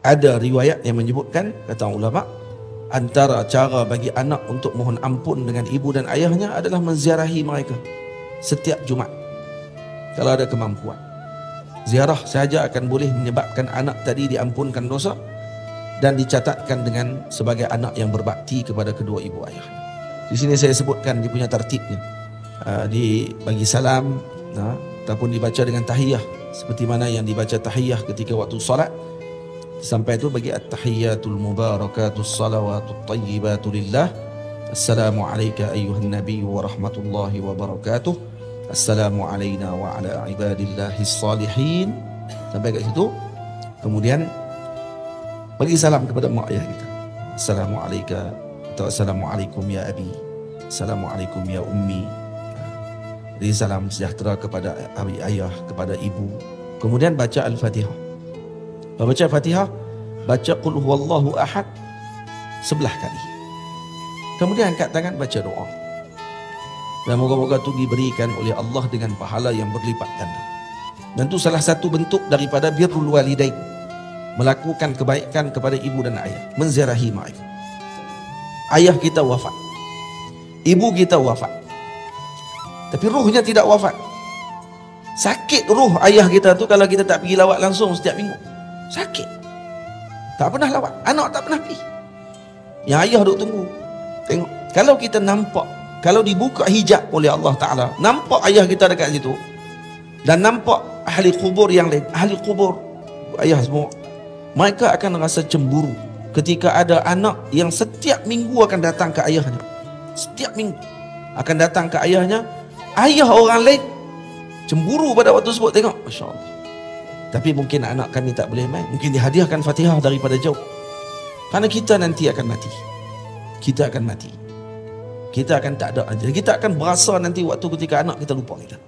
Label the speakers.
Speaker 1: Ada riwayat yang menyebutkan, kata ulama, antara cara bagi anak untuk mohon ampun dengan ibu dan ayahnya adalah menziarahi mereka setiap Jumaat kalau ada kemampuan. Ziarah sahaja akan boleh menyebabkan anak tadi diampunkan dosa dan dicatatkan dengan sebagai anak yang berbakti kepada kedua ibu ayahnya. Di sini saya sebutkan dia punya tertibnya. Bagi salam ataupun dibaca dengan tahiyah, seperti mana yang dibaca tahiyah ketika waktu salat. Sampai itu bagi at-tahiyyatul mubarakatus salawatut tayyibatu lillah. Assalamu alayka ayyuhan nabiy wa rahmatullahi wa barakatuh. Assalamu alayna wa ala ibadillahis salihin. Sampai kat situ. Kemudian bagi salam kepada mak ayah kita. Assalamu alayka atau assalamu alaikum ya abi. Assalamu alaikum ya ummi. Jadi salam sejahtera kepada ayah, kepada ibu. Kemudian baca Al-Fatihah. Baca Fatihah, baca Qul huwallahu ahad 11 kali. Kemudian angkat tangan baca doa. Dan moga-moga itu diberikan oleh Allah dengan pahala yang berlipat ganda. Dan itu salah satu bentuk daripada birrul walidain, melakukan kebaikan kepada ibu dan ayah, menziarahi mereka. Ayah kita wafat, ibu kita wafat, tapi ruhnya tidak wafat. Sakit ruh ayah kita tu kalau kita tak pergi lawat langsung setiap minggu. Sakit, tak pernah lawat, anak tak pernah pergi. Yang ayah duk tunggu. Tengok, kalau kita nampak, kalau dibuka hijab oleh Allah Ta'ala, nampak ayah kita dekat situ, dan nampak ahli kubur yang lain, ahli kubur ayah semua, mereka akan rasa cemburu ketika ada anak yang setiap minggu akan datang ke ayahnya. Setiap minggu akan datang ke ayahnya. Ayah orang lain cemburu pada waktu tersebut. Tengok, Masya Allah. Tapi mungkin anak kami tak boleh main, mungkin dihadiahkan Fatihah daripada jauh. Karena kita nanti akan mati. Kita akan mati. Kita akan tak ada. Kita akan berasa nanti waktu ketika anak kita lupa kita.